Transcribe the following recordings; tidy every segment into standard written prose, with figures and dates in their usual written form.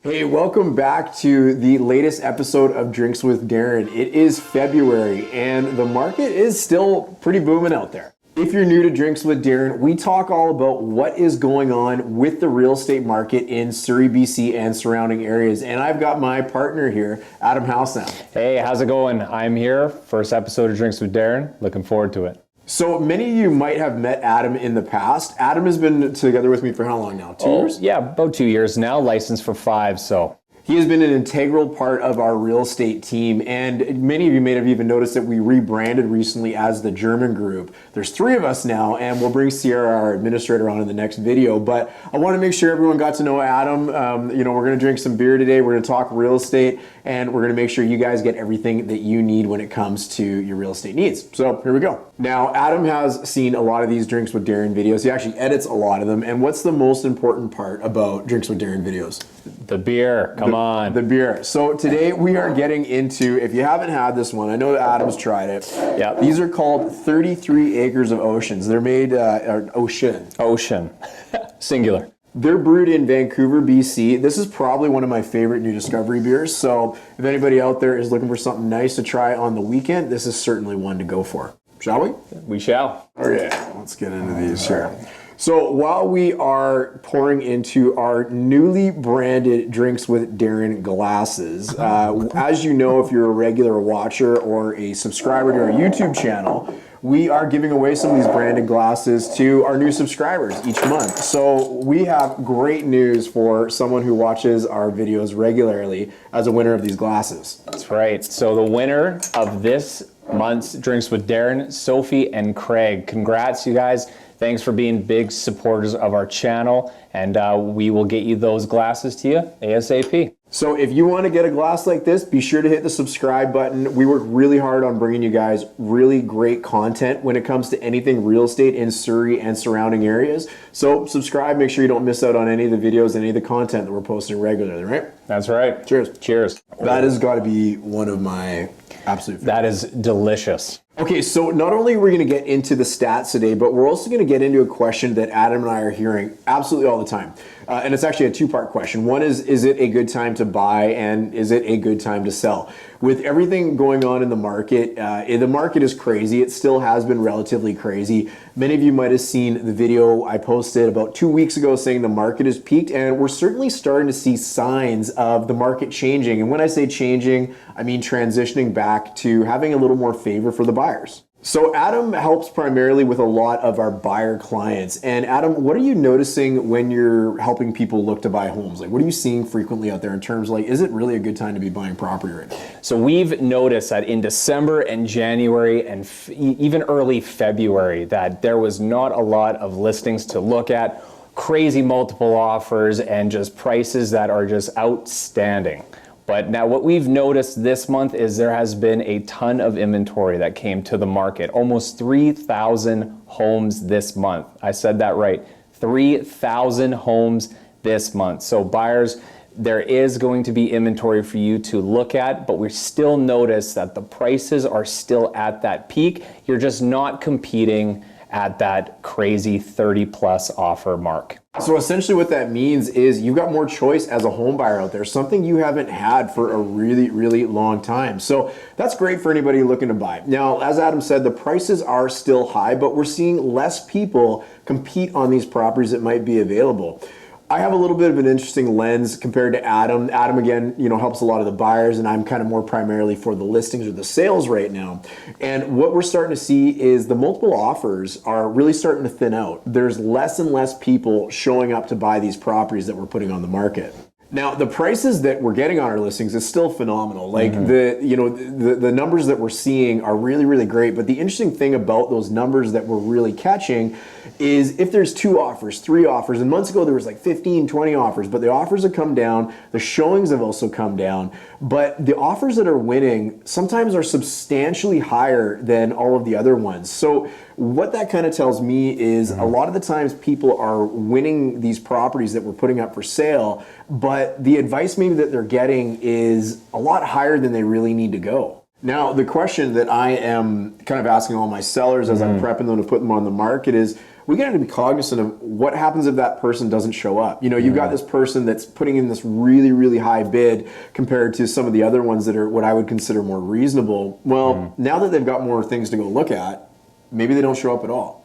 Hey, welcome back to the latest episode of Drinks with Darin. It is February and the market is still pretty booming out there. If you're new to Drinks with Darin, we talk all about what is going on with the real estate market in Surrey, BC and surrounding areas. And I've got my partner here, Adam Howsam. Hey, how's it going? I'm here, first episode of Drinks with Darin. Looking forward to it. So many of you might have met Adam in the past. Adam has been together with me for how long now? 2 years? Yeah, about 2 years now, licensed for 5, so. He has been an integral part of our real estate team, and many of you may have even noticed that we rebranded recently as the Germyn Group. There's 3 of us now, and we'll bring Sierra, our administrator, on in the next video, but I want to make sure everyone got to know Adam. We're going to drink some beer today, we're going to talk real estate, and we're going to make sure you guys get everything that you need when it comes to your real estate needs. So here we go. Now, Adam has seen a lot of these Drinks with Darin videos. He actually edits a lot of them, and what's the most important part about Drinks with Darin videos? The beer, come on. The beer. So today we are getting into, if you haven't had this one, I know Adam's tried it. Yeah. These are called 33 Acres of Oceans. They're made, Ocean. Singular. They're brewed in Vancouver, BC. This is probably one of my favorite new discovery beers. So if anybody out there is looking for something nice to try on the weekend, this is certainly one to go for. Shall we? We shall. Okay, let's get into these here. So while we are pouring into our newly branded Drinks with Darin glasses, as you know, if you're a regular watcher or a subscriber to our YouTube channel, we are giving away some of these branded glasses to our new subscribers each month. So we have great news for someone who watches our videos regularly as a winner of these glasses. That's right. So the winner of this month's Drinks with Darin, Sophie and Craig. Congrats, you guys. Thanks for being big supporters of our channel, and we will get you those glasses to you ASAP. So if you want to get a glass like this, be sure to hit the subscribe button. We work really hard on bringing you guys really great content when it comes to anything real estate in Surrey and surrounding areas. So subscribe, make sure you don't miss out on any of the videos, any of the content that we're posting regularly, right? That's right. Cheers. Cheers. That has got to be one of my absolute favorites. That is delicious. Okay, so not only are we going to get into the stats today, but we're also going to get into a question that Adam and I are hearing absolutely all the time. And it's actually a 2-part question. One is it a good time to buy, and is it a good time to sell? With everything going on in the market is crazy. It still has been relatively crazy. Many of you might have seen the video I posted about 2 weeks ago saying the market has peaked, and we're certainly starting to see signs of the market changing. And when I say changing, I mean transitioning back to having a little more favor for the buyers. So Adam helps primarily with a lot of our buyer clients. And Adam, what are you noticing when you're helping people look to buy homes? Like, what are you seeing frequently out there in terms of, like, is it really a good time to be buying property right now? So we've noticed that in December and January and even early February that there was not a lot of listings to look at, crazy multiple offers and just prices that are just outstanding. But now what we've noticed this month is there has been a ton of inventory that came to the market. Almost 3,000 homes this month. I said that right. 3,000 homes this month. So buyers, there is going to be inventory for you to look at, but we still notice that the prices are still at that peak. You're just not competing at that crazy 30+ offer mark. So essentially what that means is you've got more choice as a home buyer out there, something you haven't had for a really, really long time. So that's great for anybody looking to buy. Now, as Adam said, the prices are still high, but we're seeing less people compete on these properties that might be available. I have a little bit of an interesting lens compared to Adam. Adam, again, helps a lot of the buyers, and I'm kind of more primarily for the listings or the sales right now. And what we're starting to see is the multiple offers are really starting to thin out. There's less and less people showing up to buy these properties that we're putting on the market. Now, the prices that we're getting on our listings is still phenomenal. Like the numbers that we're seeing are really, really great. But the interesting thing about those numbers that we're really catching is if there's 2 offers, 3 offers, and months ago there was like 15, 20 offers, but the offers have come down, the showings have also come down, but the offers that are winning sometimes are substantially higher than all of the other ones. So what that kind of tells me is a lot of the times people are winning these properties that we're putting up for sale, but the advice maybe that they're getting is a lot higher than they really need to go. Now, the question that I am kind of asking all my sellers as I'm prepping them to put them on the market is, we got to be cognizant of what happens if that person doesn't show up. You know, you've got this person that's putting in this really, really high bid compared to some of the other ones that are what I would consider more reasonable. Well, now that they've got more things to go look at, maybe they don't show up at all.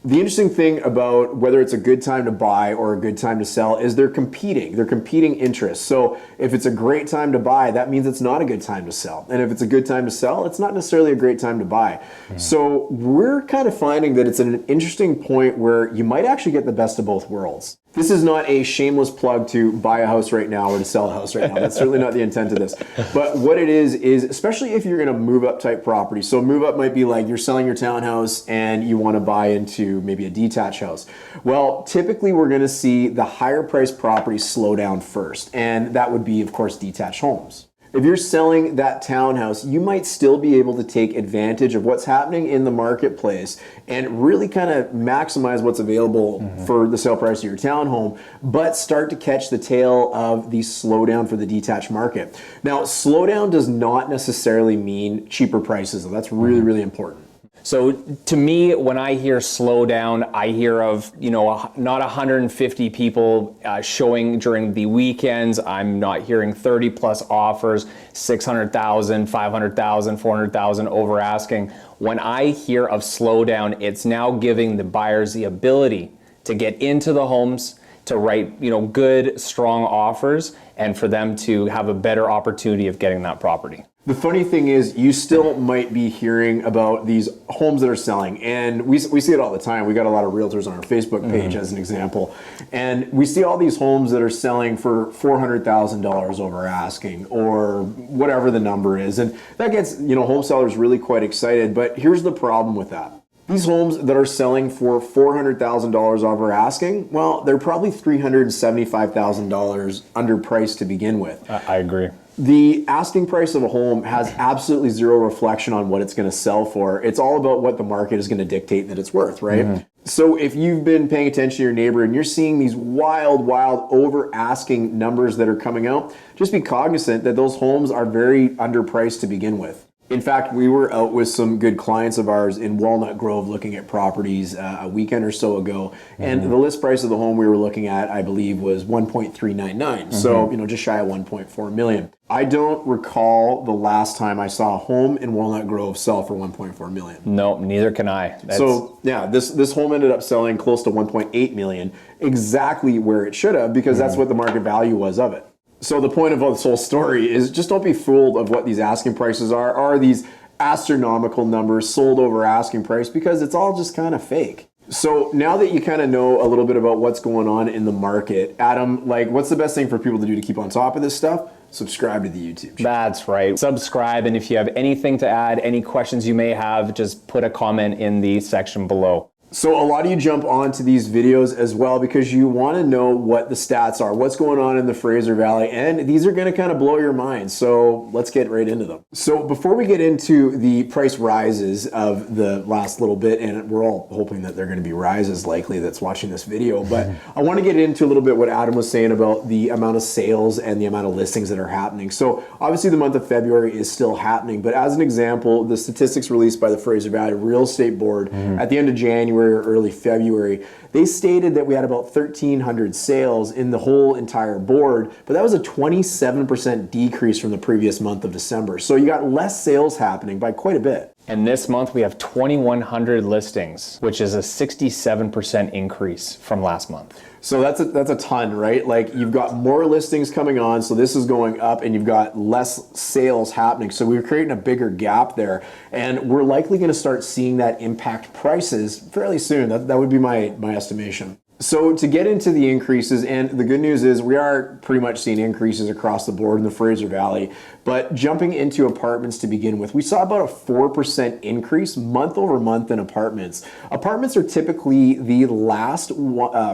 The interesting thing about whether it's a good time to buy or a good time to sell is they're competing. They're competing interests. So if it's a great time to buy, that means it's not a good time to sell. And if it's a good time to sell, it's not necessarily a great time to buy. So we're kind of finding that it's an interesting point where you might actually get the best of both worlds. This is not a shameless plug to buy a house right now or to sell a house right now. That's certainly not the intent of this. But what it is especially if you're going to move up type property. So move up might be like you're selling your townhouse and you want to buy into maybe a detached house. Well, typically we're going to see the higher priced properties slow down first. And that would be, of course, detached homes. If you're selling that townhouse, you might still be able to take advantage of what's happening in the marketplace and really kind of maximize what's available for the sale price of your townhome, but start to catch the tail of the slowdown for the detached market. Now, slowdown does not necessarily mean cheaper prices. That's really, really important. So to me, when I hear slowdown, I hear of, you know, not 150 people showing during the weekends. I'm not hearing 30 plus offers, 600,000, 500,000, 400,000 over asking. When I hear of slowdown, it's now giving the buyers the ability to get into the homes, to write, you know, good, strong offers, and for them to have a better opportunity of getting that property. The funny thing is, you still might be hearing about these homes that are selling, and we see it all the time. We got a lot of realtors on our Facebook page as an example, and we see all these homes that are selling for $400,000 over asking, or whatever the number is, and that gets, you know, home sellers really quite excited. But here's the problem with that. These homes that are selling for $400,000 over asking, well, they're probably $375,000 underpriced to begin with. I agree. The asking price of a home has absolutely zero reflection on what it's going to sell for. It's all about what the market is going to dictate that it's worth, right? So if you've been paying attention to your neighbor and you're seeing these wild over asking numbers that are coming out, just be cognizant that those homes are very underpriced to begin with. In fact, we were out with some good clients of ours in Walnut Grove looking at properties a weekend or so ago, and the list price of the home we were looking at, I believe, was $1.399. So, you know, just shy of $1.4 million. I don't recall the last time I saw a home in Walnut Grove sell for $1.4 million. No, neither can I. So yeah, this home ended up selling close to $1.8 million, exactly where it should have, because that's what the market value was of it. So the point of this whole story is just don't be fooled of what these asking prices are these astronomical numbers sold over asking price, because it's all just kind of fake. So now that you kind of know a little bit about what's going on in the market, Adam, like, what's the best thing for people to do to keep on top of this stuff? Subscribe to the YouTube channel. That's right. Subscribe, and if you have anything to add, any questions you may have, just put a comment in the section below. So a lot of you jump onto these videos as well because you want to know what the stats are, what's going on in the Fraser Valley, and these are going to kind of blow your mind. So let's get right into them. So before we get into the price rises of the last little bit, and we're all hoping that they're going to be rises likely that's watching this video, but I want to get into a little bit what Adam was saying about the amount of sales and the amount of listings that are happening. So obviously the month of February is still happening, but as an example, the statistics released by the Fraser Valley Real Estate Board at the end of January or early February, they stated that we had about 1,300 sales in the whole entire board, but that was a 27% decrease from the previous month of December. So you got less sales happening by quite a bit. And this month we have 2,100 listings, which is a 67% increase from last month. So that's a ton, right? Like, you've got more listings coming on, so this is going up, and you've got less sales happening. So we're creating a bigger gap there, and we're likely going to start seeing that impact prices fairly soon. That would be my estimation. So to get into the increases, and the good news is we are pretty much seeing increases across the board in the Fraser Valley, but jumping into apartments to begin with, we saw about a 4% increase month over month in apartments. Apartments are typically the last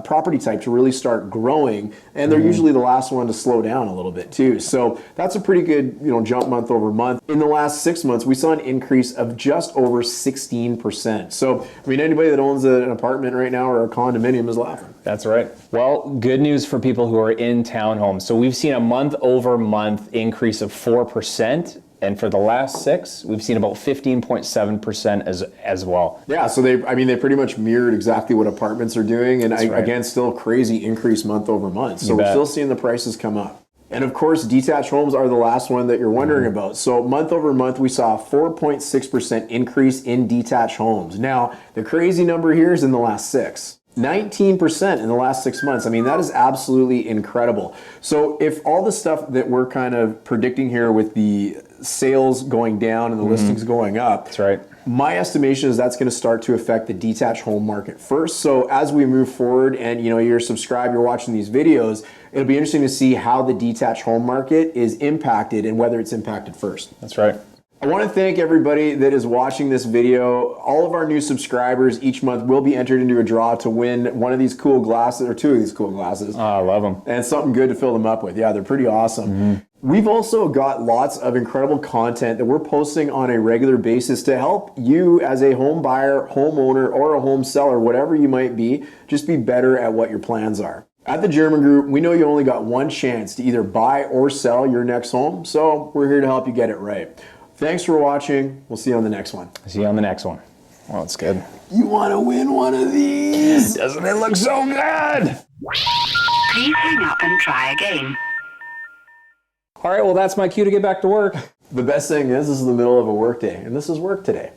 property type to really start growing, and they're usually the last one to slow down a little bit too. So that's a pretty good, jump month over month. In the last 6 months, we saw an increase of just over 16%. So, anybody that owns an apartment right now or a condominium is laughing. That's right. Well, good news for people who are in townhomes. So we've seen a month over month increase of 4% And for the last 6, we've seen about 15.7% as well. Yeah, so they pretty much mirrored exactly what apartments are doing, and again, still crazy increase month over month. So we're still seeing the prices come up. And of course, detached homes are the last one that you're wondering about. So month over month, we saw a 4.6% increase in detached homes. Now, the crazy number here is in the last 6. 19% in the last 6 months. I mean, that is absolutely incredible. So if all the stuff that we're kind of predicting here with the sales going down and the listings going up, that's right. My estimation is that's going to start to affect the detached home market first. So as we move forward and you're subscribed, you're watching these videos, it'll be interesting to see how the detached home market is impacted and whether it's impacted first. That's right. I want to thank everybody that is watching this video. All of our new subscribers each month will be entered into a draw to win one of these cool glasses or 2 of these cool glasses. Oh, I love them. And something good to fill them up with. Yeah, they're pretty awesome. We've also got lots of incredible content that we're posting on a regular basis to help you as a home buyer, homeowner, or a home seller, whatever you might be, just be better at what your plans are. At the Germyn Group, we know you only got one chance to either buy or sell your next home, so we're here to help you get it right. Thanks for watching. We'll see you on the next one. See you on the next one. Oh, it's good. You want to win one of these? Doesn't it look so good? Please hang up and try again. All right, well, that's my cue to get back to work. The best thing is this is the middle of a work day, and this is work today.